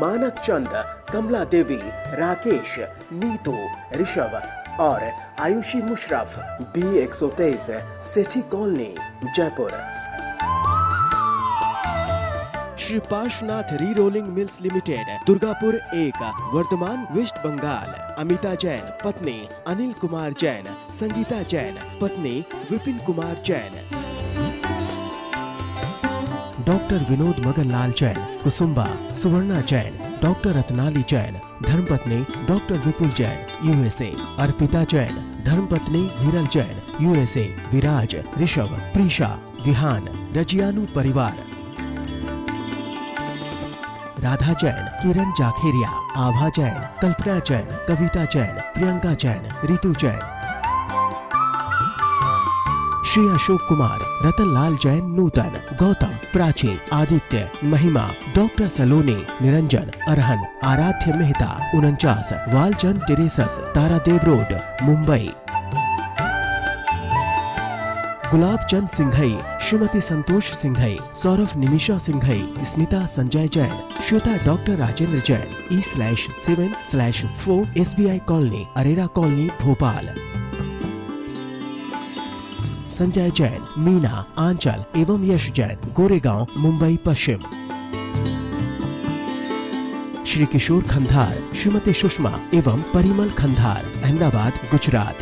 मानक चंद, कमला देवी, राकेश, नीतू, ऋषभ और Ayushi Musharraf, B123, Sethi colony, Jaipur. Shri Parshwanath re rolling mills limited, Durgapur 1, Vardhaman, West Bengal. Amita Jain, पत्नी अनिल कुमार जैन, संगीता जैन, पत्नी विपिन कुमार जैन। डॉक्टर विनोद मगनलाल जैन, कुसुम्बा, सुवर्णा जैन, डॉक्टर रत्नाली जैन, धर्मपत्नी डॉक्टर विपुल जैन, USA। अर्पिता जैन, धर्मपत्नी वीरल जैन, USA। विराज, ऋषभ, प्रीशा, विहान, रजियानु परिवार। राधा जैन, किरण जाखेरिया, आभा जैन, कल्पना जैन, कविता जैन, प्रियंका जैन, रितु जैन। श्री अशोक कुमार, रतनलाल जैन, नूतन, गौतम, प्राची, आदित्य, महिमा, डॉक्टर सलोनी, Niranjan, Arhan, Aaradhya Mehta, 49, Walchand terraces, Tardeo road, Mumbai. Gulab Chand Singhai, Shrimati Santosh Singhai, Saurabh Nimisha Singhai, Smita Sanjay Jain, Shweta doctor Rajendra Jain, E/7/4 SBI colony, Arera colony, Bhopal. Sanjay Jain, Meena, Aanchal एवं यश जैन, गोरेगांव, मुंबई पश्चिम। श्री किशोर खंधार, श्रीमती सुषमा एवं परिमल खंधार, अहमदाबाद, गुजरात।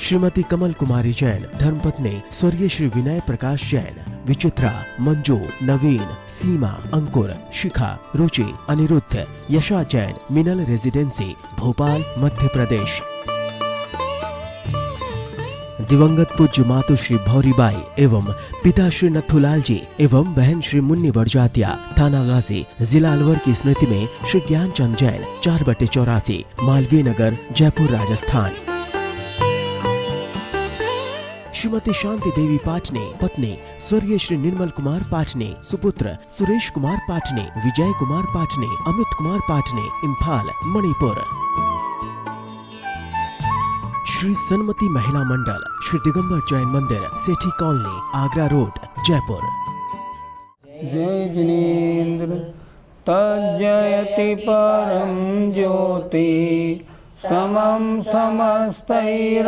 श्रीमती कमल कुमारी जैन, धर्मपत्नी स्वर्गीय श्री विनय प्रकाश जैन, विचित्रा, मंजू, नवीन, सीमा, अंकुर, शिखा, रुचि, अनिरुद्ध, यशा जैन, मिनल रेजिडेंसी, भोपाल, मध्य प्रदेश। दिवंगत पूज्य मातु श्री भौरीबाई एवं पिता श्री नथुलाल जी एवं बहन श्री मुन्नी बड़जातिया, थाना गाजी, जिला अलवर की स्मृति में श्री ज्ञानचंद जैन, 4/84, मालवीय नगर, जयपुर, राजस्थान। श्रीमती शांति देवी पाटने, पत्नी स्वर्गीय श्री निर्मल कुमार पाटने, सुपुत्र सुरेश कुमार पाटने, विजय कुमार पाटने, अमित कुमार पाटने, इम्फाल, मणिपुर। श्री सन्मति महिला मंडल, श्री दिगंबर जैन मंदिर, सेठी कॉलोनी, आगरा रोड, जयपुर। जय जिनेन्द्र तज्जयति परम ज्योति, समं समस्तैरनंत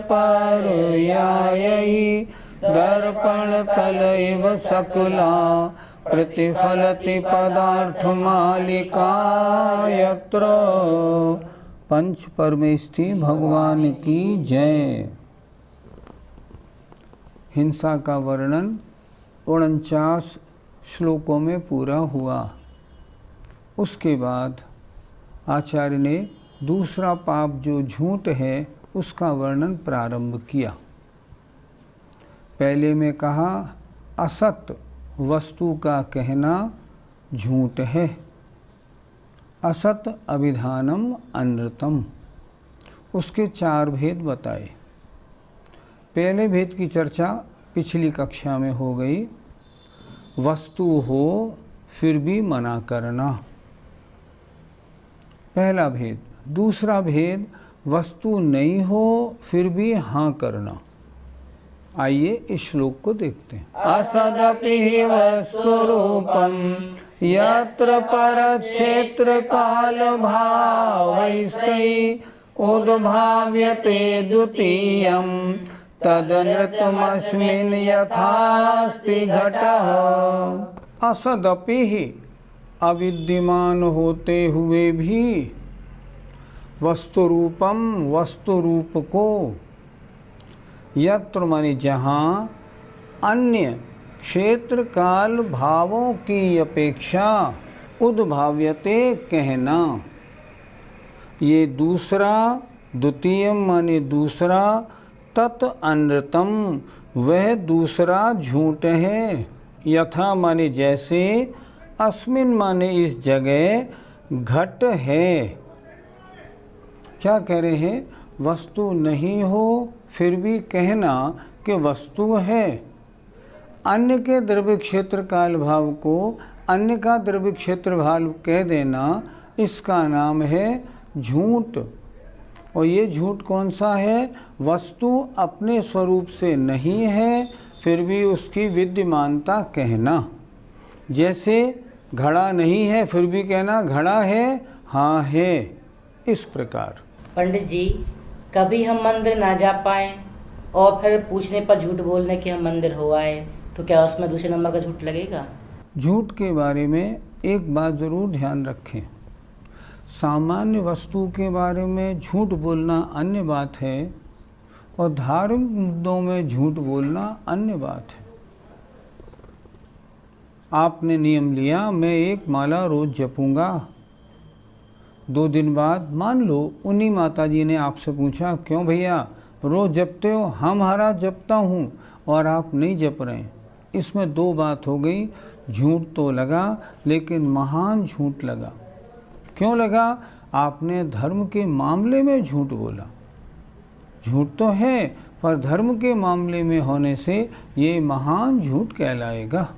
पारयायै, दर्पण तलैव सकला प्रतिफलति पदार्थमालिका यत्र। पंच परमेष्ठी भगवान की जय। हिंसा का वर्णन 49 श्लोकों में पूरा हुआ। उसके बाद आचार्य ने दूसरा पाप जो झूठ है उसका वर्णन प्रारंभ किया। पहले में कहा असत वस्तु का कहना झूठ है, असत अभिधानम अनृतम। उसके 4 भेद बताए। पहले भेद की चर्चा पिछली कक्षा में हो गई, वस्तु हो फिर भी मना करना, पहला भेद। दूसरा भेद वस्तु नहीं हो फिर भी हाँ करना। आइए इस श्लोक को देखते हैं। असदपि वस्तु रूपम यत्र परक्षेत्र काल भावैस्तै उद्भाव्यते द्वितीयं तदनृतमस्मिन् यथास्ति घटः। असदपि ही, अविद्यमान होते हुए भी, वस्तु रूपम, वस्तु रूप को, यत्र माने जहाँ, अन्य क्षेत्र काल भावों की अपेक्षा उद्भाव्यते कहना। ये दूसरा, द्वितीयम माने दूसरा, तत् अनृतम वह दूसरा झूठ है। यथा माने जैसे, अस्मिन माने इस जगह, घट है। क्या कह रहे हैं? वस्तु नहीं हो फिर भी कहना कि वस्तु है। अन्य के द्रव्य क्षेत्र काल भाव को अन्य का द्रव्य क्षेत्र भाव कह देना, इसका नाम है झूठ। और ये झूठ कौन सा है? वस्तु अपने स्वरूप से नहीं है फिर भी उसकी विद्यमानता कहना। जैसे घड़ा नहीं है फिर भी कहना घड़ा है, हाँ है, इस प्रकार। पंडित जी, कभी हम मंदिर ना जा पाए और फिर पूछने पर झूठ बोलने कि हम मंदिर हो आए, तो क्या उसमें दूसरे नंबर का झूठ लगेगा? झूठ के बारे में एक बात ज़रूर ध्यान रखें, सामान्य वस्तु के बारे में झूठ बोलना अन्य बात है और धार्मिक मुद्दों में झूठ बोलना अन्य बात है। आपने नियम लिया मैं एक माला रोज़ जपूंगा, 2 दिन बाद मान लो उन्हीं माता जी ने आपसे पूछा क्यों भैया रोज़ जपते हो? हाँ महाराज जपता हूँ, और आप नहीं जप रहे हैं। इसमें 2 बात हो गई, झूठ तो लगा लेकिन महान झूठ लगा। क्यों लगा? आपने धर्म के मामले में झूठ बोला। झूठ तो है पर धर्म के मामले में होने से ये महान झूठ कहलाएगा।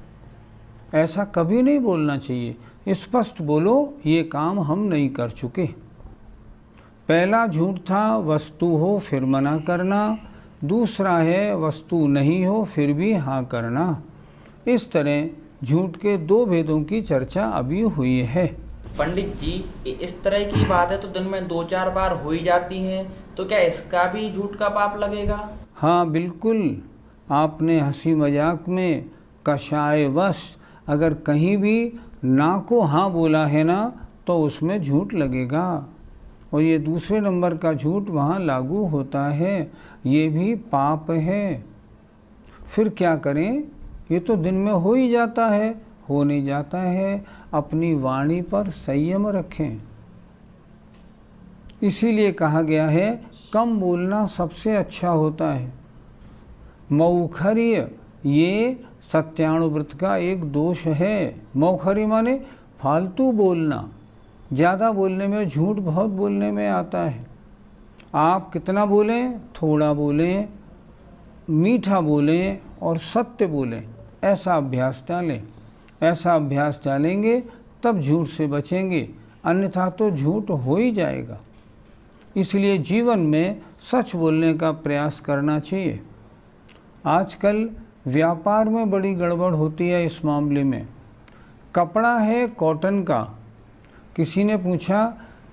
ऐसा कभी नहीं बोलना चाहिए, स्पष्ट बोलो ये काम हम नहीं कर चुके। पहला झूठ था वस्तु हो फिर मना करना, दूसरा है वस्तु नहीं हो फिर भी हाँ करना। इस तरह झूठ के 2 भेदों की चर्चा अभी हुई है। पंडित जी, इस तरह की बातें तो दिन में 2-4 बार हो ही जाती हैं, तो क्या इसका भी झूठ का पाप लगेगा? हाँ बिल्कुल, आपने हंसी मजाक में कषायवश अगर कहीं भी ना को हाँ बोला है ना तो उसमें झूठ लगेगा, और ये दूसरे नंबर का झूठ वहाँ लागू होता है, ये भी पाप है। फिर क्या करें? ये तो दिन में हो ही जाता है, हो नहीं जाता है, अपनी वाणी पर संयम रखें। इसीलिए कहा गया है कम बोलना सबसे अच्छा होता है। मऊखर्य ये सत्यानुव्रत का एक दोष है। मऊखर्य माने फालतू बोलना, ज़्यादा बोलने में झूठ बहुत बोलने में आता है। आप कितना बोलें? थोड़ा बोलें, मीठा बोलें और सत्य बोलें, ऐसा अभ्यास डालें। ऐसा अभ्यास डालेंगे तब झूठ से बचेंगे, अन्यथा तो झूठ हो ही जाएगा। इसलिए जीवन में सच बोलने का प्रयास करना चाहिए। आजकल व्यापार में बड़ी गड़बड़ होती है इस मामले में। कपड़ा है कॉटन का, किसी ने पूछा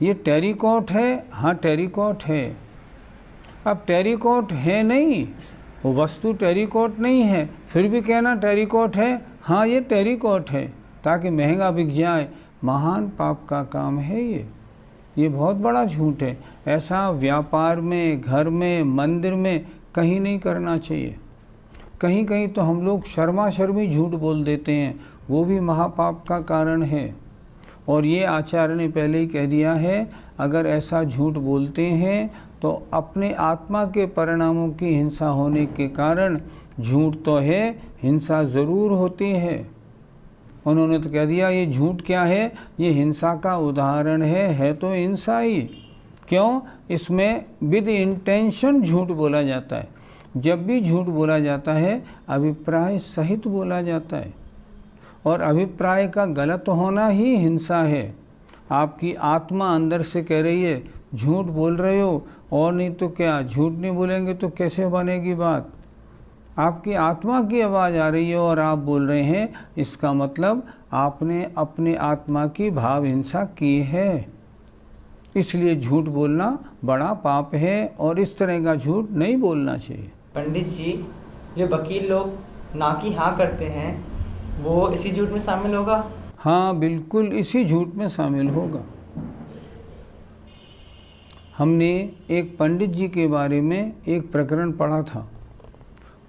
ये टेरिकॉट है? हाँ टेरिकॉट है। अब टेरिकॉट है नहीं, वो वस्तु टेरिकॉट नहीं है, फिर भी कहना टेरिकॉट है, हाँ ये टेरिकॉट है, ताकि महंगा बिक जाए। महान पाप का काम है ये बहुत बड़ा झूठ है। ऐसा व्यापार में, घर में, मंदिर में कहीं नहीं करना चाहिए। कहीं कहीं तो हम लोग शर्मा शर्मी झूठ बोल देते हैं, वो भी महापाप का कारण है। और ये आचार्य ने पहले ही कह दिया है, अगर ऐसा झूठ बोलते हैं तो अपने आत्मा के परिणामों की हिंसा होने के कारण झूठ तो है, हिंसा ज़रूर होती है। उन्होंने तो कह दिया ये झूठ क्या है? ये हिंसा का उदाहरण है तो हिंसा ही। क्यों? इसमें विद इंटेंशन झूठ बोला जाता है। जब भी झूठ बोला जाता है अभिप्राय सहित बोला जाता है, और अभिप्राय का गलत होना ही हिंसा है। आपकी आत्मा अंदर से कह रही है झूठ बोल रहे हो, और नहीं तो क्या, झूठ नहीं बोलेंगे तो कैसे बनेगी बात। आपकी आत्मा की आवाज़ आ रही है और आप बोल रहे हैं, इसका मतलब आपने अपने आत्मा की भाव हिंसा की है। इसलिए झूठ बोलना बड़ा पाप है और इस तरह का झूठ नहीं बोलना चाहिए। पंडित जी, जो वकील लोग ना की हाँ करते हैं वो इसी झूठ में शामिल होगा? हाँ बिल्कुल, इसी झूठ में शामिल होगा। हमने एक पंडित जी के बारे में एक प्रकरण पढ़ा था।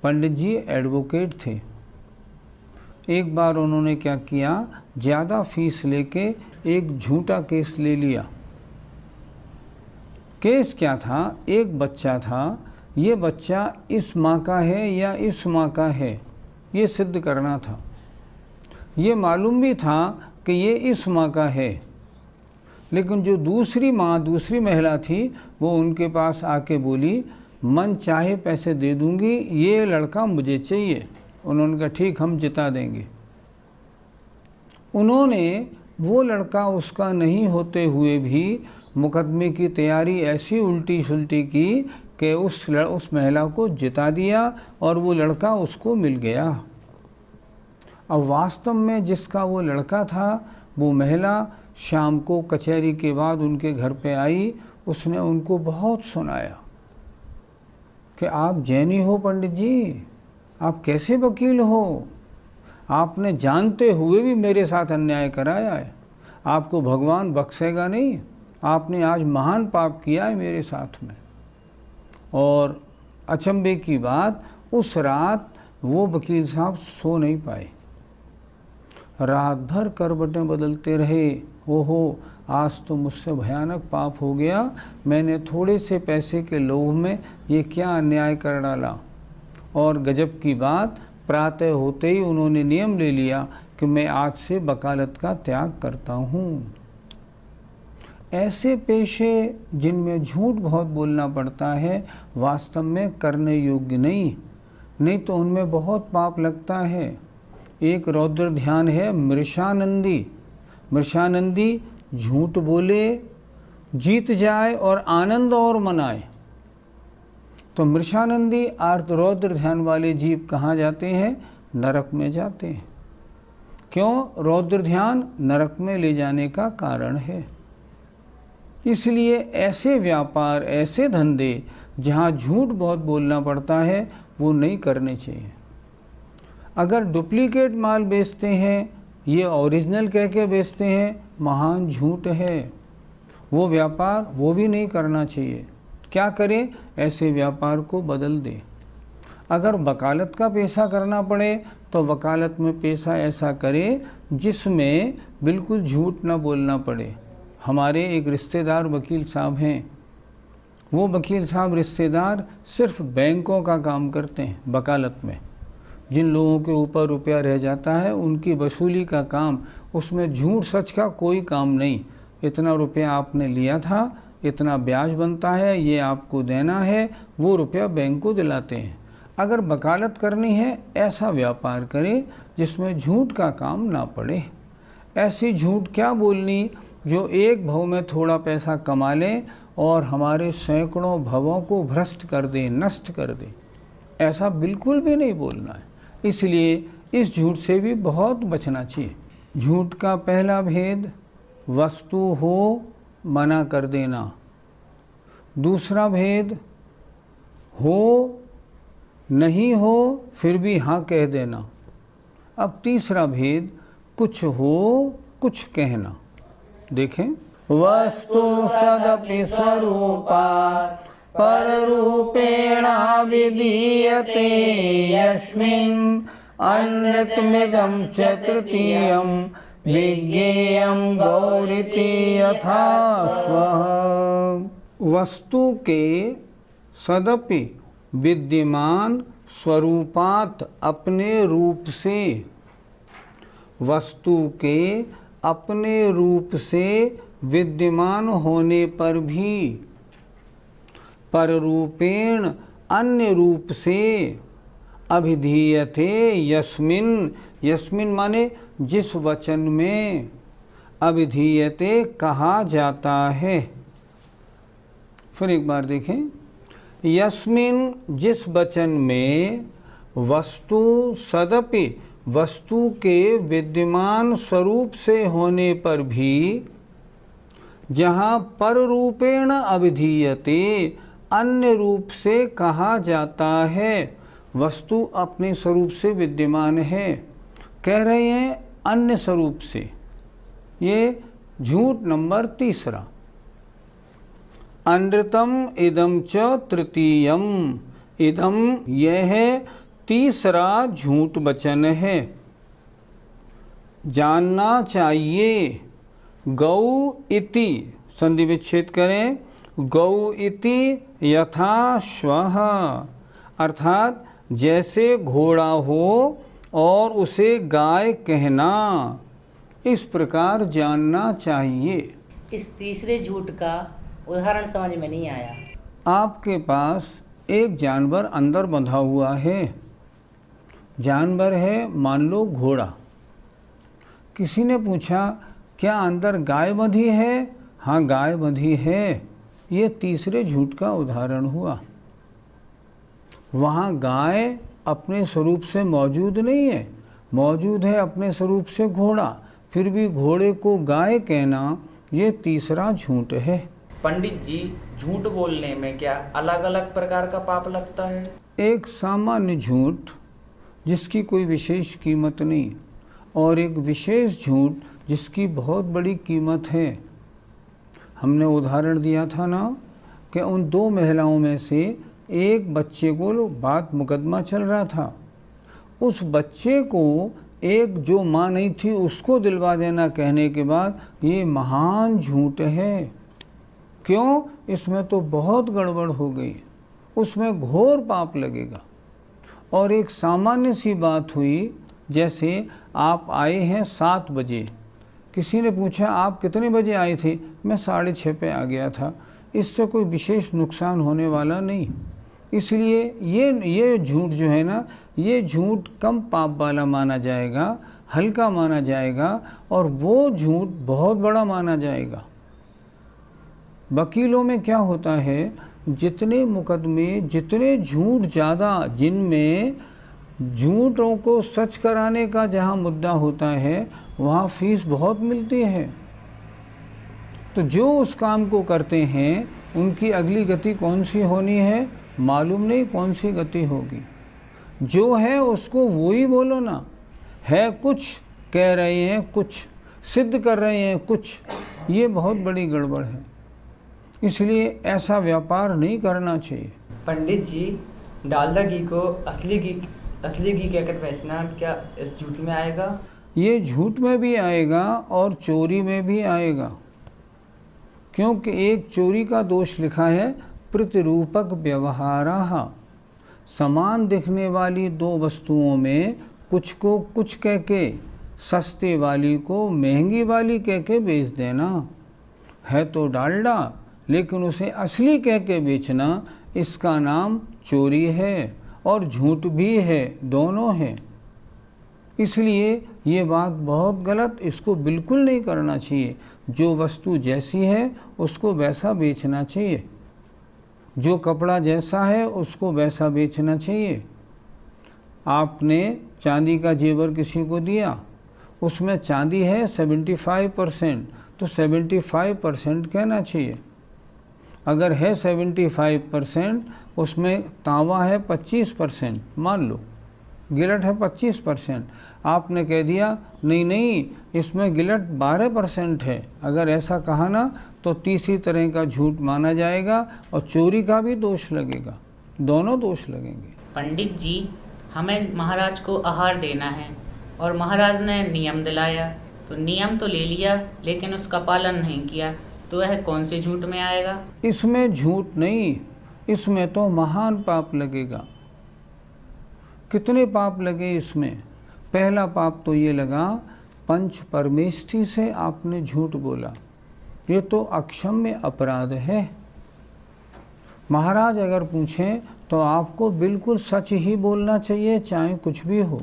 पंडित जी एडवोकेट थे। एक बार उन्होंने क्या किया, ज़्यादा फीस लेके एक झूठा केस ले लिया। केस क्या था? एक बच्चा था, ये बच्चा इस माँ का है या इस माँ का है, ये सिद्ध करना था। ये मालूम भी था कि ये इस माँ का है, लेकिन जो दूसरी माँ, दूसरी महिला थी, वो उनके पास आके बोली मन चाहे पैसे दे दूंगी, ये लड़का मुझे चाहिए। उन्होंने कहा ठीक, हम जिता देंगे। उन्होंने वो लड़का उसका नहीं होते हुए भी मुकदमे की तैयारी ऐसी उल्टी सुल्टी की कि उस महिला को जिता दिया और वो लड़का उसको मिल गया। अब वास्तव में जिसका वो लड़का था, वो महिला शाम को कचहरी के बाद उनके घर पे आई। उसने उनको बहुत सुनाया कि आप जैनी हो पंडित जी, आप कैसे वकील हो, आपने जानते हुए भी मेरे साथ अन्याय कराया है, आपको भगवान बख्शेगा नहीं, आपने आज महान पाप किया है मेरे साथ में। और अचंभे की बात, उस रात वो वकील साहब सो नहीं पाए, रात भर करवटें बदलते रहे। ओहो, आज तो मुझसे भयानक पाप हो गया, मैंने थोड़े से पैसे के लोभ में ये क्या अन्याय कर डाला। और गजब की बात, प्रातः होते ही उन्होंने नियम ले लिया कि मैं आज से वकालत का त्याग करता हूँ। ऐसे पेशे जिनमें झूठ बहुत बोलना पड़ता है, वास्तव में करने योग्य नहीं तो उनमें बहुत पाप लगता है। एक रौद्र ध्यान है मृषानंदी। मृषानंदी झूठ बोले, जीत जाए और आनंद और मनाए। तो मृषानंदी आर्त रौद्र ध्यान वाले जीव कहाँ जाते हैं? नरक में जाते हैं। क्यों? रौद्र ध्यान नरक में ले जाने का कारण है। इसलिए ऐसे व्यापार, ऐसे धंधे जहाँ झूठ बहुत बोलना पड़ता है, वो नहीं करने चाहिए। अगर डुप्लीकेट माल बेचते हैं, ये ओरिजिनल कह के बेचते हैं, महान झूठ है। वो व्यापार वो भी नहीं करना चाहिए। क्या करें? ऐसे व्यापार को बदल दें। अगर वकालत का पेशा करना पड़े तो वकालत में पेशा ऐसा करें जिसमें बिल्कुल झूठ ना बोलना पड़े। हमारे एक रिश्तेदार वकील साहब हैं। वो वकील साहब रिश्तेदार सिर्फ बैंकों का काम करते हैं वकालत में। जिन लोगों के ऊपर रुपया रह जाता है, उनकी वसूली का काम, उसमें झूठ सच का कोई काम नहीं। इतना रुपया आपने लिया था, इतना ब्याज बनता है, ये आपको देना है, वो रुपया बैंक को दिलाते हैं। अगर वकालत करनी है, ऐसा व्यापार करें जिसमें झूठ का काम ना पड़े। ऐसी झूठ क्या बोलनी जो एक भव में थोड़ा पैसा कमा लें और हमारे सैकड़ों भवों को भ्रष्ट कर दे, नष्ट कर दे। ऐसा बिल्कुल भी नहीं बोलना है। इसलिए इस झूठ से भी बहुत बचना चाहिए। झूठ का पहला भेद वस्तु हो मना कर देना। दूसरा भेद हो नहीं हो फिर भी हाँ कह देना। अब तीसरा भेद कुछ हो कुछ कहना। देखें, वस्तु सदपि स्वरूपा पररूपेण विधीयते यस्मिन् अन्यतमिदं च तृतीयं विज्ञेयं गौरिति यथा स्वः। वस्तु के सदपि विद्यमान स्वरूपात अपने रूप से, वस्तु के अपने रूप से विद्यमान होने पर भी पररूपेण अन्य रूप से अभिधीयते यस्मिन्, यस्मिन् माने जिस वचन में, अभिधीयते कहा जाता है। फिर एक बार देखें, यस्मिन् जिस वचन में वस्तु सदपि वस्तु के विद्यमान स्वरूप से होने पर भी, जहाँ पररूपेण अभिधीयते अन्य रूप से कहा जाता है। वस्तु अपने स्वरूप से विद्यमान है, कह रहे हैं अन्य स्वरूप से। ये झूठ नंबर तीसरा। अनृतम इदम च तृतीयम, इदम यह है तीसरा झूठ वचन है। जानना चाहिए, गौ इति संधि विच्छेद करें, गौ इति यथा श्वः, अर्थात जैसे घोड़ा हो और उसे गाय कहना, इस प्रकार जानना चाहिए। इस तीसरे झूठ का उदाहरण समझ में नहीं आया। आपके पास एक जानवर अंदर बंधा हुआ है। जानवर है मान लो घोड़ा। किसी ने पूछा क्या अंदर गाय बंधी है? हाँ गाय बंधी है। ये तीसरे झूठ का उदाहरण हुआ। वहाँ गाय अपने स्वरूप से मौजूद नहीं है, मौजूद है अपने स्वरूप से घोड़ा, फिर भी घोड़े को गाय कहना ये तीसरा झूठ है। पंडित जी, झूठ बोलने में क्या अलग अलग प्रकार का पाप लगता है? एक सामान्य झूठ जिसकी कोई विशेष कीमत नहीं, और एक विशेष झूठ जिसकी बहुत बड़ी कीमत है। हमने उदाहरण दिया था ना कि उन दो महिलाओं में से एक बच्चे को बात मुकदमा चल रहा था, उस बच्चे को एक जो माँ नहीं थी उसको दिलवा देना कहने के बाद ये महान झूठ है। क्यों? इसमें तो बहुत गड़बड़ हो गई, उसमें घोर पाप लगेगा। और एक सामान्य सी बात हुई, जैसे आप आए हैं 7 बजे, किसी ने पूछा आप कितने बजे आए थे? मैं 6:30 पे आ गया था। इससे कोई विशेष नुकसान होने वाला नहीं। इसलिए ये झूठ जो है ना, ये झूठ कम पाप वाला माना जाएगा, हल्का माना जाएगा, और वो झूठ बहुत बड़ा माना जाएगा। वकीलों में क्या होता है, जितने मुकदमे, जितने झूठ ज़्यादा, जिनमें झूठों को सच कराने का जहाँ मुद्दा होता है वहाँ फीस बहुत मिलती है। तो जो उस काम को करते हैं उनकी अगली गति कौन सी होनी है मालूम नहीं, कौन सी गति होगी। जो है उसको वो ही बोलो ना, है कुछ, कह रहे हैं कुछ, सिद्ध कर रहे हैं कुछ, ये बहुत बड़ी गड़बड़ है। इसलिए ऐसा व्यापार नहीं करना चाहिए। पंडित जी, डालडा घी को असली घी कहकर बेचना क्या इस झूठ में आएगा? ये झूठ में भी आएगा और चोरी में भी आएगा, क्योंकि एक चोरी का दोष लिखा है प्रतिरूपक व्यवहारः। समान दिखने वाली दो वस्तुओं में कुछ को कुछ कह के, सस्ते वाली को महंगी वाली कह के बेच देना। है तो डालडा, लेकिन उसे असली कह के बेचना, इसका नाम चोरी है और झूठ भी है, दोनों हैं। इसलिए ये बात बहुत गलत, इसको बिल्कुल नहीं करना चाहिए। जो वस्तु जैसी है उसको वैसा बेचना चाहिए, जो कपड़ा जैसा है उसको वैसा बेचना चाहिए। आपने चांदी का जेवर किसी को दिया, उसमें चांदी है 75%, तो 75% कहना चाहिए। अगर है 75%, उसमें तांबा है 25%, मान लो गिलट है 25%, आपने कह दिया नहीं इसमें गिलट 12% है। अगर ऐसा कहा ना तो तीसरी तरह का झूठ माना जाएगा और चोरी का भी दोष लगेगा, दोनों दोष लगेंगे। पंडित जी, हमें महाराज को आहार देना है और महाराज ने नियम दिलाया, तो नियम तो ले लिया लेकिन उसका पालन नहीं किया, तो वह कौन से झूठ में आएगा? इसमें झूठ नहीं, इसमें तो महान पाप लगेगा। कितने पाप लगे इसमें? पहला पाप तो ये लगा, पंच परमेष्ठी से आपने झूठ बोला, ये तो अक्षम्य अपराध है। महाराज अगर पूछें तो आपको बिल्कुल सच ही बोलना चाहिए, चाहे कुछ भी हो।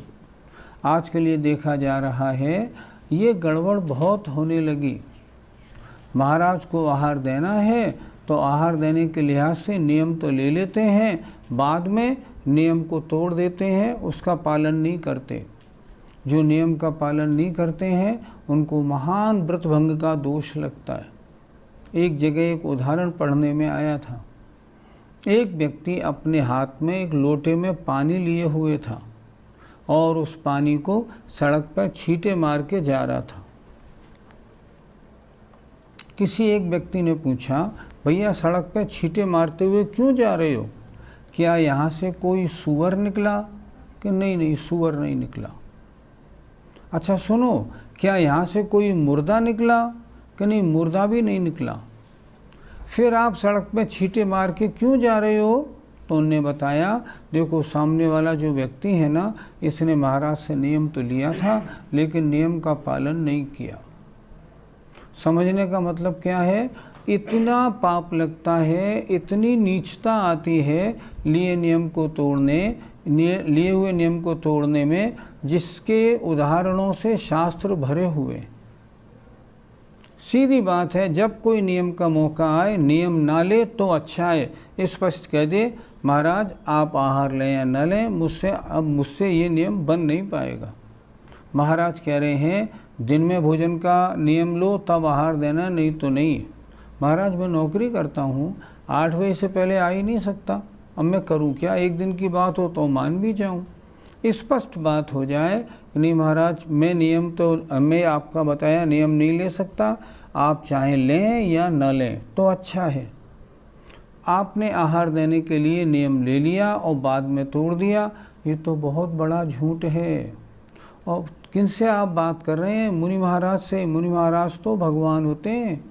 आज के लिए देखा जा रहा है ये गड़बड़ बहुत होने लगी। महाराज को आहार देना है तो आहार देने के लिहाज से नियम तो ले लेते हैं, बाद में नियम को तोड़ देते हैं, उसका पालन नहीं करते। जो नियम का पालन नहीं करते हैं उनको महान व्रतभंग का दोष लगता है। एक जगह एक उदाहरण पढ़ने में आया था, एक व्यक्ति अपने हाथ में एक लोटे में पानी लिए हुए था और उस पानी को सड़क पर छींटे मार के जा रहा था। किसी एक व्यक्ति ने पूछा, भैया सड़क पर छींटे मारते हुए क्यों जा रहे हो? क्या यहाँ से कोई सूअर निकला? कि नहीं सूअर नहीं निकला। अच्छा सुनो, क्या यहाँ से कोई मुर्दा निकला? कि नहीं मुर्दा भी नहीं निकला। फिर आप सड़क पे छींटे मार के क्यों जा रहे हो? तो उनने बताया, देखो सामने वाला जो व्यक्ति है ना, इसने महाराज से नियम तो लिया था लेकिन नियम का पालन नहीं किया। समझने का मतलब क्या है? इतना पाप लगता है, इतनी नीचता आती है लिए हुए नियम को तोड़ने में, जिसके उदाहरणों से शास्त्र भरे हुए। सीधी बात है, जब कोई नियम का मौका आए, नियम ना ले तो अच्छा है। स्पष्ट कह दे, महाराज आप आहार लें या न लें, मुझसे ये नियम बन नहीं पाएगा। महाराज कह रहे हैं दिन में भोजन का नियम लो तब आहार देना, नहीं तो नहीं। महाराज मैं नौकरी करता हूँ, 8 बजे से पहले आ ही नहीं सकता, अब मैं करूँ क्या? एक दिन की बात हो तो मान भी जाऊँ। स्पष्ट बात हो जाए, नहीं महाराज मैं आपका बताया नियम नहीं ले सकता, आप चाहे लें या न लें तो अच्छा है। आपने आहार देने के लिए नियम ले लिया और बाद में तोड़ दिया, ये तो बहुत बड़ा झूठ है। और किनसे आप बात कर रहे हैं? मुनि महाराज से। मुनि महाराज तो भगवान होते हैं,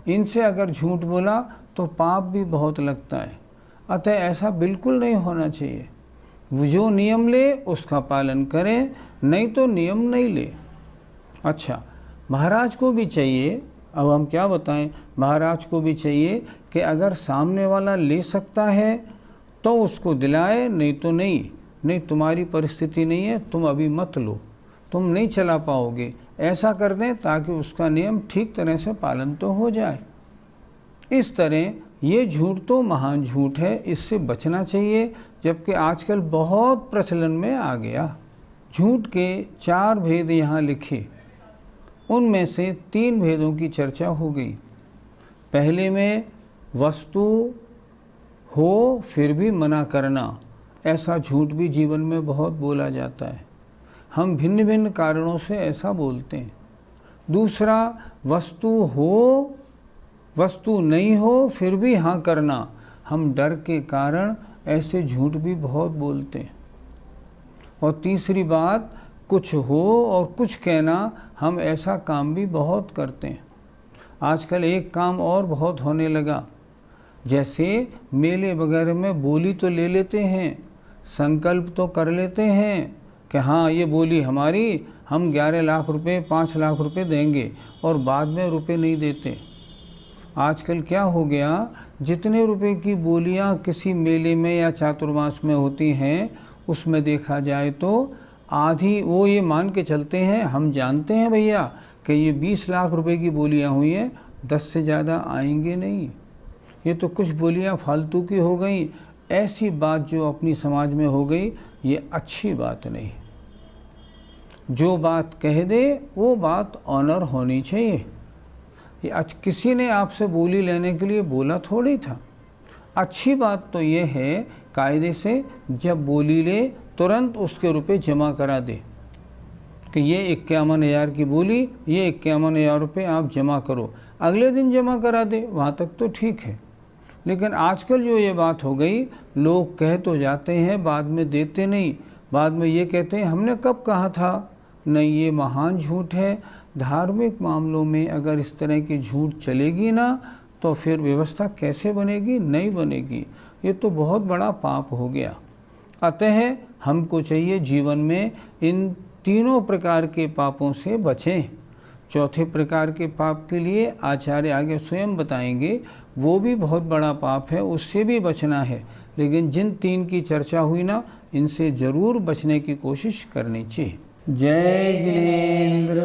इनसे अगर झूठ बोला तो पाप भी बहुत लगता है। अतः ऐसा बिल्कुल नहीं होना चाहिए। वो जो नियम ले उसका पालन करें, नहीं तो नियम नहीं ले। अच्छा, महाराज को भी चाहिए, अब हम क्या बताएं, महाराज को भी चाहिए कि अगर सामने वाला ले सकता है तो उसको दिलाए, नहीं तो नहीं तुम्हारी परिस्थिति नहीं है, तुम अभी मत लो, तुम नहीं चला पाओगे, ऐसा कर दें ताकि उसका नियम ठीक तरह से पालन तो हो जाए। इस तरह ये झूठ तो महान झूठ है, इससे बचना चाहिए, जबकि आजकल बहुत प्रचलन में आ गया। झूठ के 4 भेद यहाँ लिखे, उनमें से 3 भेदों की चर्चा हो गई। पहले में वस्तु हो फिर भी मना करना, ऐसा झूठ भी जीवन में बहुत बोला जाता है। हम भिन्न भिन्न कारणों से ऐसा बोलते हैं। दूसरा, वस्तु नहीं हो फिर भी हाँ करना, हम डर के कारण ऐसे झूठ भी बहुत बोलते हैं। और तीसरी बात, कुछ हो और कुछ कहना, हम ऐसा काम भी बहुत करते हैं। आजकल एक काम और बहुत होने लगा, जैसे मेले वगैरह में बोली तो ले लेते हैं, संकल्प तो कर लेते हैं कि हाँ ये बोली हमारी, हम 11 लाख रुपए 5 लाख रुपए देंगे, और बाद में रुपए नहीं देते। आजकल क्या हो गया, जितने रुपए की बोलियां किसी मेले में या चातुर्मास में होती हैं, उसमें देखा जाए तो आधी वो ये मान के चलते हैं, हम जानते हैं भैया कि ये 20 लाख रुपए की बोलियां हुई हैं, 10 से ज़्यादा आएंगे नहीं, ये तो कुछ बोलियां फालतू की हो गई। ऐसी बात जो अपनी समाज में हो गई, ये अच्छी बात नहीं। जो बात कह दे वो बात ऑनर होनी चाहिए। ये आज किसी ने आपसे बोली लेने के लिए बोला थोड़ी था। अच्छी बात तो ये है, कायदे से जब बोली ले तुरंत उसके रुपए जमा करा दे कि ये 51,000 की बोली, ये 51,000 रुपये आप जमा करो, अगले दिन जमा करा दे, वहाँ तक तो ठीक है। लेकिन आजकल जो ये बात हो गई, लोग कह तो जाते हैं, बाद में देते नहीं, बाद में ये कहते हैं हमने कब कहा था। नहीं, ये महान झूठ है। धार्मिक मामलों में अगर इस तरह की झूठ चलेगी ना, तो फिर व्यवस्था कैसे बनेगी? नहीं बनेगी। ये तो बहुत बड़ा पाप हो गया। अतः हमको चाहिए जीवन में इन तीनों प्रकार के पापों से बचें। चौथे प्रकार के पाप के लिए आचार्य आगे स्वयं बताएंगे, वो भी बहुत बड़ा पाप है, उससे भी बचना है। लेकिन जिन 3 की चर्चा हुई ना, इनसे ज़रूर बचने की कोशिश करनी चाहिए। जय जिनेंद्र।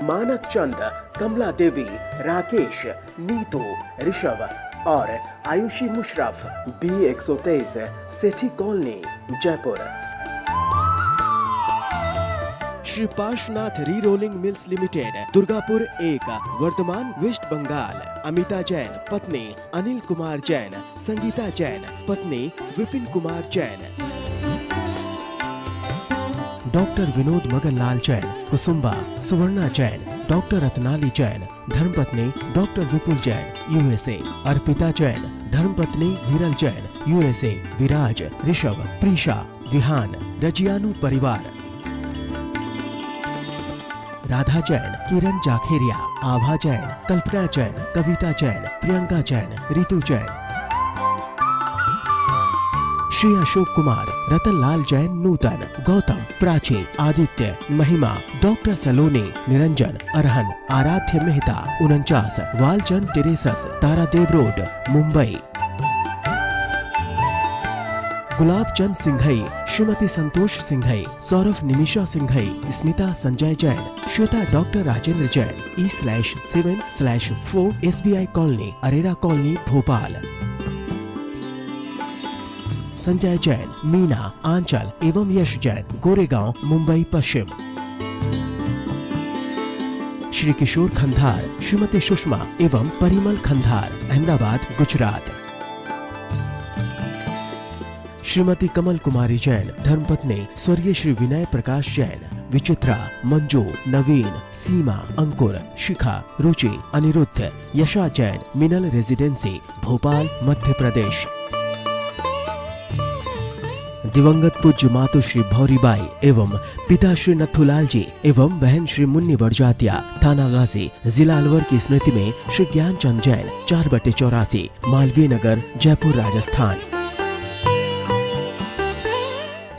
मानक चंद, कमला देवी, राकेश, नीतू, ऋषभ और Ayushi Musharraf, B123, Sethi colony, Jaipur. Shri Parshwanath re rolling mills limited, Durgapur 1, Vardhaman, West Bengal. Amita Jain, पत्नी अनिल कुमार जैन, संगीता जैन, पत्नी विपिन कुमार जैन। डॉक्टर विनोद मगन लाल जैन, कुसुम्बा, सुवर्णा जैन, डॉक्टर रत्नाली जैन, धर्मपत्नी डॉक्टर विपुल जैन, USA। अर्पिता जैन, धर्मपत्नी विरल जैन, USA। विराज, ऋषभ, प्रीशा, विहान, रजियानु परिवार। राधा जैन, किरण जाखेरिया, आभा जैन, कल्पना जैन, कविता जैन, प्रियंका जैन, रितु जैन। श्री अशोक कुमार, रतन लाल जैन, नूतन, गौतम, प्राची, आदित्य, महिमा, डॉक्टर सलोनी, Niranjan, Arhan, Aaradhya Mehta, 49, Walchand terraces, Tardeo road, Mumbai. Gulab Chand Singhai, Shrimati Santosh Singhai, Saurabh Nimisha Singhai, Smita Sanjay Jain, Shweta doctor Rajendra Jain, E/7/4 SBI colony, Arera colony, Bhopal. Sanjay Jain, Meena, Aanchal एवं यश जैन, गोरेगांव, मुंबई पश्चिम। श्री किशोर खंधार, श्रीमती सुषमा एवं परिमल खंधार, अहमदाबाद, गुजरात। श्रीमती कमल कुमारी जैन, धर्मपत्नी स्वर्गीय श्री विनय प्रकाश जैन, विचित्रा, मंजू, नवीन, सीमा, अंकुर, शिखा, रुचि, अनिरुद्ध, यशा जैन, मिनल रेजिडेंसी, भोपाल, मध्य प्रदेश। दिवंगत पूज्य मातु श्री भौरीबाई एवं पिता श्री नथुलाल जी एवं बहन श्री मुन्नी बड़जातिया, थाना गाजी, जिला अलवर की स्मृति में श्री ज्ञानचंद जैन, 4/84, मालवीय नगर, जयपुर, राजस्थान।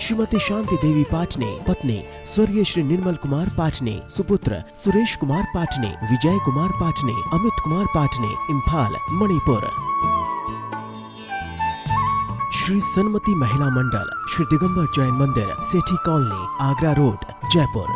श्रीमती शांति देवी पाटने, पत्नी स्वर्गीय श्री निर्मल कुमार पाटने, सुपुत्र सुरेश कुमार पाटने, विजय कुमार पाटने, अमित कुमार पाटने, इम्फाल, मणिपुर। श्री सन्मति महिला मंडल, श्री दिगंबर जैन मंदिर, सेठी कॉलोनी, आगरा रोड, जयपुर।